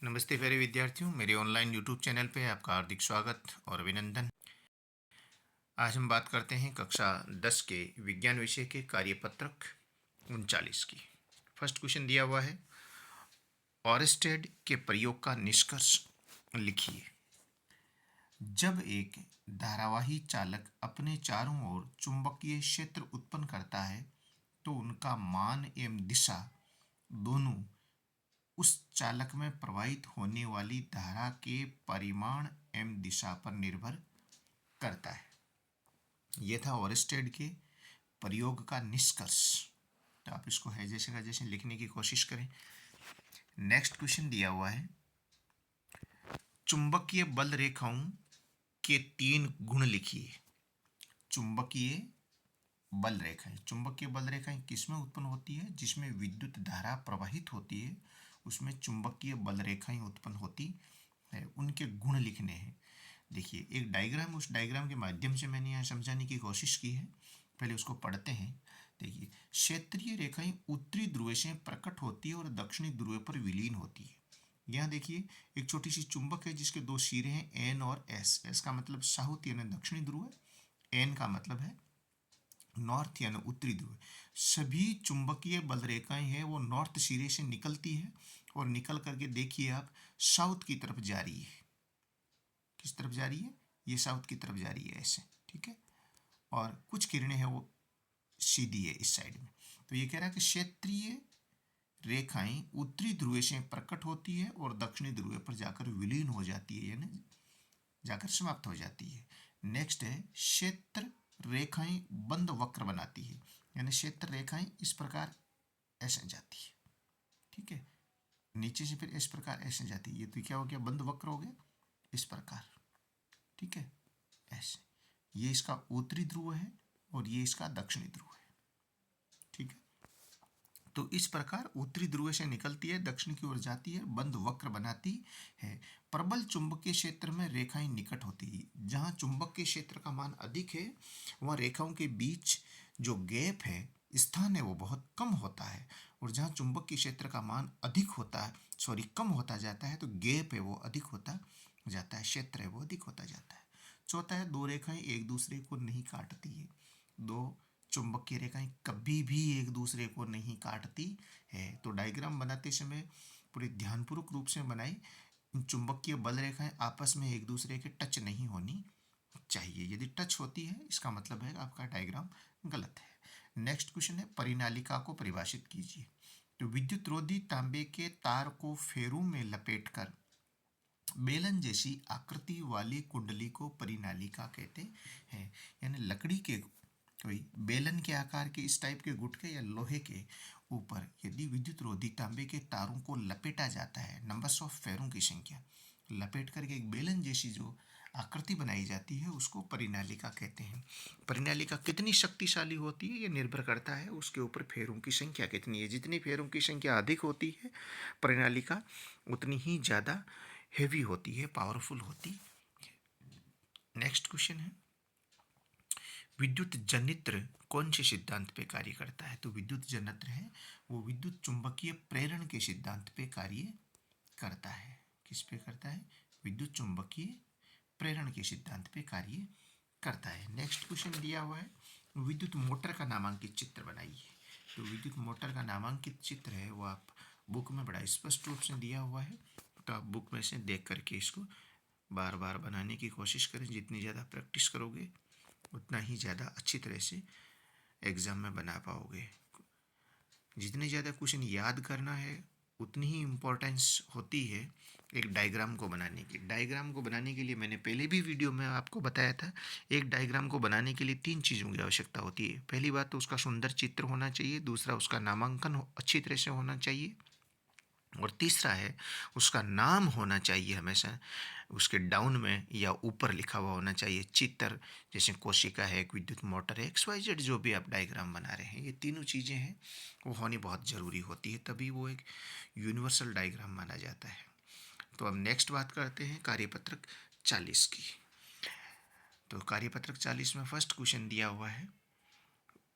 नमस्ते प्यारे विद्यार्थियों, मेरे ऑनलाइन यूट्यूब चैनल पे आपका हार्दिक स्वागत और अभिनंदन। आज हम बात करते हैं कक्षा 10 के विज्ञान विषय के कार्यपत्रक 39 की। फर्स्ट क्वेश्चन दिया हुआ है, ऑरेस्टेड के प्रयोग का निष्कर्ष लिखिए। जब एक धारावाही चालक अपने चारों ओर चुंबकीय क्षेत्र उत्पन्न करता है तो उनका मान एवं दिशा दोनों उस चालक में प्रवाहित होने वाली धारा के परिमाण एवं दिशा पर निर्भर करता है। यह था ओरेस्टेड के प्रयोग का निष्कर्ष। तो आप इसको है जैसे का जैसे लिखने की कोशिश करें। नेक्स्ट क्वेश्चन दिया हुआ है, चुंबकीय बल रेखाओं के 3 गुण लिखिए। चुंबकीय बल रेखाएं किसमें उत्पन्न होती है? जिसमें विद्युत धारा प्रवाहित होती है उसमें चुंबकीय बल रेखाएं उत्पन्न होती है। उनके गुण लिखने हैं। देखिए एक डायग्राम, उस डायग्राम के माध्यम से मैंने यहाँ समझाने की कोशिश की है। पहले उसको पढ़ते हैं। देखिए, क्षेत्रीय रेखाएं उत्तरी ध्रुव से प्रकट होती है और दक्षिणी ध्रुव पर विलीन होती है। यहाँ देखिए एक छोटी सी चुंबक है जिसके 2 सिरे हैं, एन और एस। एस का मतलब साउथ यानी दक्षिणी ध्रुव है, एन का मतलब है नॉर्थ यानी उत्तरी ध्रुव। सभी चुंबकीय बल रेखाएं हैं वो नॉर्थ सिरे से निकलती है और निकल करके देखिए आप साउथ की तरफ जा रही है। किस तरफ जा रही है? ये साउथ की तरफ जा रही है ऐसे, ठीक है। और कुछ किरणें हैं वो सीधी है इस साइड में। तो ये कह रहा है कि क्षेत्रीय रेखाएं उत्तरी ध्रुव से प्रकट होती है और दक्षिणी ध्रुव पर जाकर विलीन हो जाती है, यानी जाकर समाप्त हो जाती है। नेक्स्ट है, क्षेत्र रेखाएं बंद वक्र बनाती है, यानी क्षेत्र रेखाएं इस प्रकार ऐसे जाती है, ठीक है। नीचे से फिर इस प्रकार ऐसे जाती है। ये तो क्या हो गया? बंद वक्र हो गया इस प्रकार, ठीक है, ऐसे। ये इसका उत्तरी ध्रुव है और ये इसका दक्षिणी ध्रुव है, ठीक है। तो इस प्रकार उत्तरी ध्रुव से निकलती है, दक्षिण की ओर जाती है, बंद वक्र बनाती है। प्रबल चुंबकीय क्षेत्र में रेखाएं निकट होती है। जहाँ चुंबकीय क्षेत्र का मान अधिक है वहाँ रेखाओं के बीच जो गैप है, स्थान है, वो बहुत कम होता है। और जहाँ चुंबकीय क्षेत्र का मान अधिक होता है, कम होता जाता है, तो गैप है वो अधिक होता जाता है, क्षेत्र है वो अधिक होता जाता है। चौथा है, 2 रेखाएं एक दूसरे को नहीं काटती है। 2 चुंबकीय रेखाएं कभी भी एक दूसरे को नहीं काटती है। तो डायग्राम बनाते समय पूरी ध्यानपूर्वक रूप से बनाई। चुंबकीय बल रेखाएं आपस में एक दूसरे के टच नहीं होनी चाहिए। यदि टच होती है इसका मतलब है आपका डायग्राम गलत है। नेक्स्ट क्वेश्चन है, परिनालिका को परिभाषित कीजिए। तो विद्युत रोधी तांबे के तार को फेरू में लपेटकर बेलन जैसी आकृति वाली कुंडली को परिनालिका कहते हैं। यानी लकड़ी के कोई बेलन के आकार के इस टाइप के गुटके या लोहे के ऊपर यदि विद्युत रोधी तांबे के तारों को लपेटा जाता है, नंबर्स ऑफ फेरों की संख्या लपेट करके एक बेलन जैसी जो आकृति बनाई जाती है उसको परिनालिका कहते हैं। परिनालिका कितनी शक्तिशाली होती है ये निर्भर करता है उसके ऊपर फेरों की संख्या कितनी है। जितनी फेरों की संख्या अधिक होती है परिनालिका उतनी ही ज़्यादा हेवी होती है, पावरफुल होती है। नेक्स्ट क्वेश्चन है, विद्युत जनित्र कौन से सिद्धांत पे कार्य करता है? तो विद्युत जनित्र है वो विद्युत चुंबकीय प्रेरण के सिद्धांत पे कार्य करता है। किस पे करता है? विद्युत चुंबकीय प्रेरण के सिद्धांत पे कार्य करता है। नेक्स्ट क्वेश्चन दिया हुआ है, विद्युत मोटर का नामांकित चित्र बनाइए। तो विद्युत मोटर का नामांकित चित्र है वो आप बुक में बड़ा स्पष्ट रूप से दिया हुआ है। तो आप बुक में से देख करके इसको बार बार बनाने की कोशिश करें। जितनी ज़्यादा प्रैक्टिस करोगे उतना ही ज़्यादा अच्छी तरह से एग्ज़ाम में बना पाओगे। जितने ज़्यादा क्वेश्चन याद करना है उतनी ही इम्पोर्टेंस होती है एक डायग्राम को बनाने की। डायग्राम को बनाने के लिए मैंने पहले भी वीडियो में आपको बताया था, एक डायग्राम को बनाने के लिए 3 चीज़ों की आवश्यकता होती है। पहली बात तो उसका सुंदर चित्र होना चाहिए, दूसरा उसका नामांकन अच्छी तरह से होना चाहिए, और तीसरा है उसका नाम होना चाहिए हमेशा उसके डाउन में या ऊपर लिखा हुआ होना चाहिए चित्र। जैसे कोशिका है, एक विद्युत मोटर है, XYZ जो भी आप डायग्राम बना रहे हैं, ये तीनों चीज़ें हैं वो होनी बहुत ज़रूरी होती है, तभी वो एक यूनिवर्सल डायग्राम माना जाता है। तो अब नेक्स्ट बात करते हैं कार्यपत्रक 40 की। तो कार्यपत्रक 40 में फर्स्ट क्वेश्चन दिया हुआ है,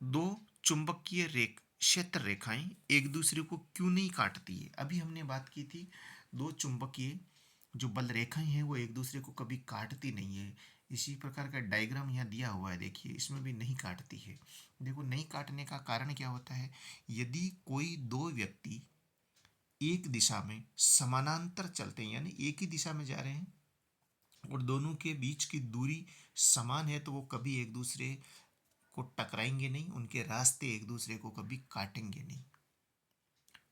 2 चुंबकीय क्षेत्र रेखाएं एक दूसरे को क्यों नहीं काटती है? अभी हमने बात की थी दो चुंबकीय जो बल रेखाएं हैं वो एक दूसरे को कभी काटती नहीं है। इसी प्रकार का डायग्राम यहाँ दिया हुआ है, देखिए इसमें भी नहीं काटती है। देखो नहीं काटने का कारण क्या होता है, यदि कोई दो व्यक्ति एक दिशा में समानांतर चलते हैं, यानी एक ही दिशा में जा रहे हैं और दोनों के बीच की दूरी समान है, तो वो कभी एक दूसरे को टकराएंगे नहीं, उनके रास्ते एक दूसरे को कभी काटेंगे नहीं।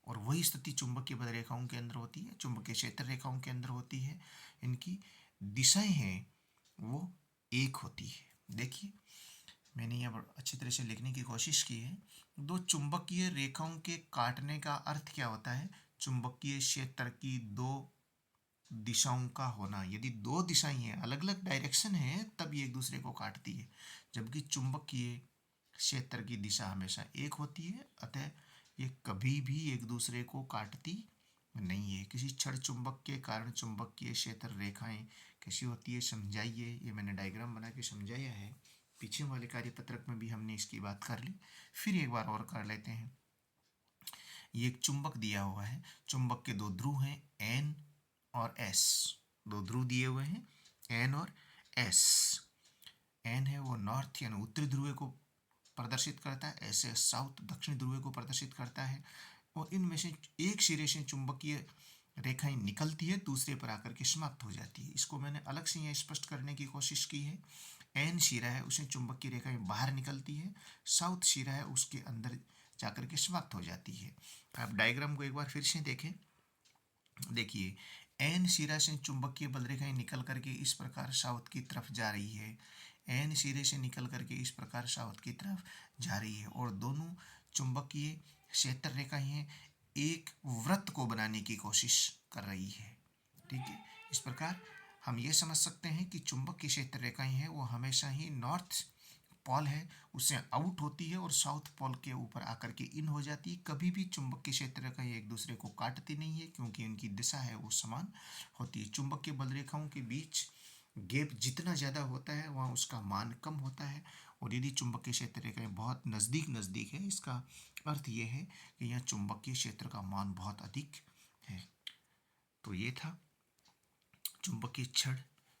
और वही स्थिति चुंबकीय बल रेखाओं के अंदर होती है, चुंबकीय क्षेत्र रेखाओं के अंदर होती है। इनकी दिशाएं हैं वो एक होती है। देखिए मैंने यहाँ अच्छी तरह से लिखने की कोशिश की है। दो चुंबकीय रेखाओं के काटने का अर्थ क्या होता है, चुंबकीय क्षेत्र की दो दिशाओं का होना। यदि दो दिशाएं हैं, अलग अलग डायरेक्शन है, तब ये एक दूसरे को काटती है। जबकि चुंबकीय क्षेत्र की दिशा हमेशा एक होती है, अतः ये कभी भी एक दूसरे को काटती नहीं है। किसी छड़ चुंबक के कारण चुंबकीय क्षेत्र रेखाएं कैसी होती है समझाइए, ये मैंने डायग्राम बना के समझाया है। पीछे वाले कार्यपत्रक में भी हमने इसकी बात कर ली, फिर एक बार और कर लेते हैं। ये एक चुंबक दिया हुआ है, चुंबक के दो ध्रुव हैं एन और एस, दो ध्रुव दिए हुए हैं एन और एस। एन है वो नॉर्थ यानी उत्तरी ध्रुव को प्रदर्शित करता है, एस है साउथ दक्षिण ध्रुव को प्रदर्शित करता है। और इनमें से एक सिरे से चुंबकीय रेखाएं निकलती है, दूसरे पर आकर के समाप्त हो जाती है। इसको मैंने अलग से यहाँ स्पष्ट करने की कोशिश की है। एन शिरा है, उसमें चुंबकीय रेखाएं बाहर निकलती है, साउथ शिरा है उसके अंदर जाकर के समाप्त हो जाती है। आप डायग्राम को एक बार फिर से देखें। देखिए एन सिरा से चुंबकीय बल रेखाएं निकल करके इस प्रकार साउथ की तरफ जा रही है, एन सिरे से निकल करके इस प्रकार साउथ की तरफ जा रही है, और दोनों चुंबकीय क्षेत्र रेखाएं एक वृत्त को बनाने की कोशिश कर रही है। ठीक है, इस प्रकार हम ये समझ सकते हैं कि चुंबकीय क्षेत्र रेखाएं हैं वो हमेशा ही नॉर्थ पोल है उससे आउट होती है और साउथ पोल के ऊपर आकर के इन हो जाती है। कभी भी चुंबकीय क्षेत्र का एक दूसरे को काटती नहीं है, क्योंकि इनकी दिशा है वो समान होती है। चुंबकीय बल रेखाओं के बीच गैप जितना ज़्यादा होता है वहाँ उसका मान कम होता है। और यदि चुंबकीय क्षेत्र रेखाएं बहुत नज़दीक नज़दीक है, इसका अर्थ ये है कि यहाँ चुंबकीय क्षेत्र का मान बहुत अधिक है। तो ये था चुंबकीय क्षण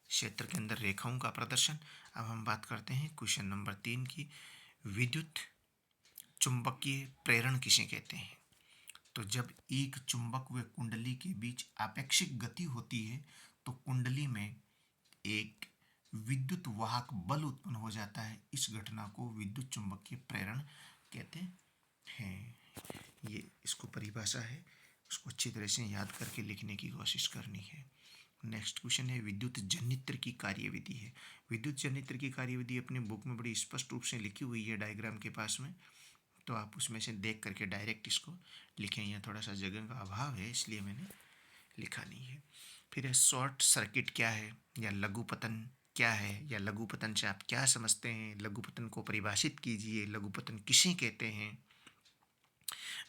क्षेत्र के अंदर रेखाओं का प्रदर्शन। अब हम बात करते हैं क्वेश्चन नंबर 3 की, विद्युत चुंबकीय प्रेरण किसे कहते हैं। तो जब एक चुंबक व कुंडली के बीच आपेक्षिक गति होती है तो कुंडली में एक विद्युत वाहक बल उत्पन्न हो जाता है। इस घटना को विद्युत चुंबकीय प्रेरण कहते हैं। ये इसको परिभाषा है, उसको अच्छी तरह से याद करके लिखने की कोशिश करनी है। नेक्स्ट क्वेश्चन है, विद्युत जनित्र की कार्यविधि है। विद्युत जनित्र की कार्यविधि अपने बुक में बड़ी स्पष्ट रूप से लिखी हुई है डायग्राम के पास में, तो आप उसमें से देख करके डायरेक्ट इसको लिखें। यहाँ थोड़ा सा जगह का अभाव है इसलिए मैंने लिखा नहीं है। फिर है शॉर्ट सर्किट क्या है, या लघुपतन क्या है, या लघुपतन से आप क्या समझते हैं, लघुपतन को परिभाषित कीजिए, लघुपतन किसे कहते हैं,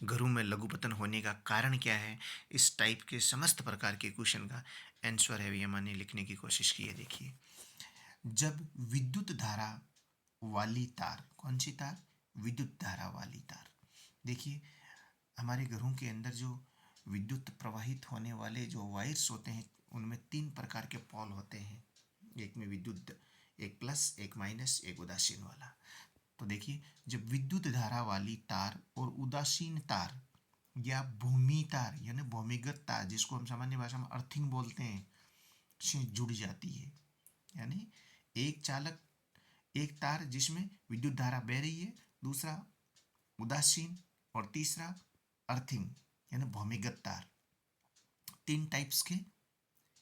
घरों में लघुपतन होने का कारण क्या है। इस टाइप के समस्त प्रकार के क्वेश्चन का आंसर है ये मैंने लिखने की कोशिश की है। देखिए जब विद्युत धारा वाली तार, कौन सी तार, विद्युत धारा वाली तार, देखिए हमारे घरों के अंदर जो विद्युत प्रवाहित होने वाले जो वायर्स होते हैं उनमें 3 प्रकार के पॉल होते हैं। एक में विद्युत, एक प्लस, एक माइनस, एक उदासीन वाला। तो देखिए जब विद्युत धारा वाली तार और उदासीन तार या भूमि तार यानी भूमिगत तार, जिसको हम सामान्य भाषा में अर्थिंग बोलते हैं, से जुड़ जाती है, यानी एक चालक, एक तार जिसमें विद्युत धारा बह रही है, दूसरा उदासीन और तीसरा अर्थिंग यानी भूमिगत तार, 3 टाइप्स के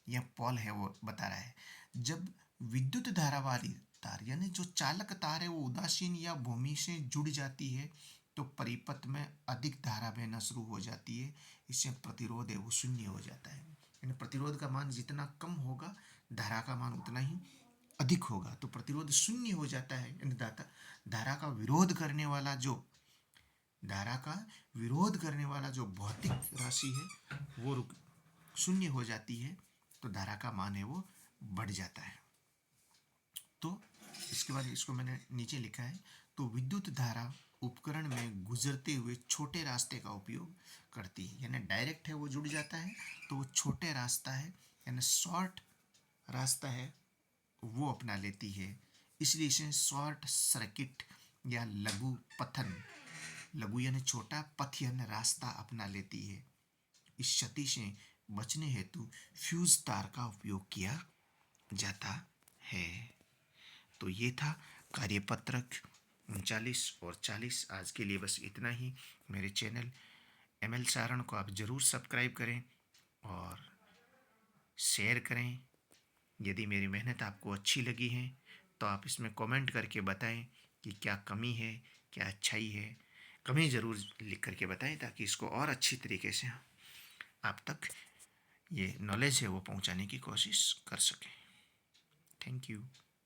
यह पॉल है वो बता रहा है। जब विद्युत धारा वाली तार यानी जो चालक तार है वो उदासीन या भूमि से जुड़ जाती है तो परिपथ में अधिक धारा बहना शुरू हो जाती है। इससे प्रतिरोध है वो शून्य हो जाता है, यानी प्रतिरोध का मान जितना कम होगा धारा का मान उतना ही अधिक होगा, तो प्रतिरोध शून्य हो जाता है। यानी धारा का विरोध करने वाला जो भौतिक राशि है वो शून्य हो जाती है, तो धारा का मान है वो बढ़ जाता है। तो इसके बाद इसको मैंने नीचे लिखा है, तो विद्युत धारा उपकरण में गुजरते हुए छोटे रास्ते का उपयोग करती है। यानी डायरेक्ट है वो जुड़ जाता है, तो वो छोटे रास्ता है यानी शॉर्ट रास्ता है वो अपना लेती है। इसलिए इसे शॉर्ट सर्किट या लघु पथन, लघु यानी छोटा, पथ यानी रास्ता अपना लेती है। इस क्षति से बचने हेतु फ्यूज तार का उपयोग किया जाता है। तो ये था कार्यपत्रक 39 और 40। आज के लिए बस इतना ही। मेरे चैनल ML सारण को आप ज़रूर सब्सक्राइब करें और शेयर करें। यदि मेरी मेहनत आपको अच्छी लगी है तो आप इसमें कमेंट करके बताएं कि क्या कमी है, क्या अच्छाई है। कमी ज़रूर लिख करके बताएं ताकि इसको और अच्छी तरीके से आप तक ये नॉलेज है वो पहुंचाने की कोशिश कर सकें। Thank you.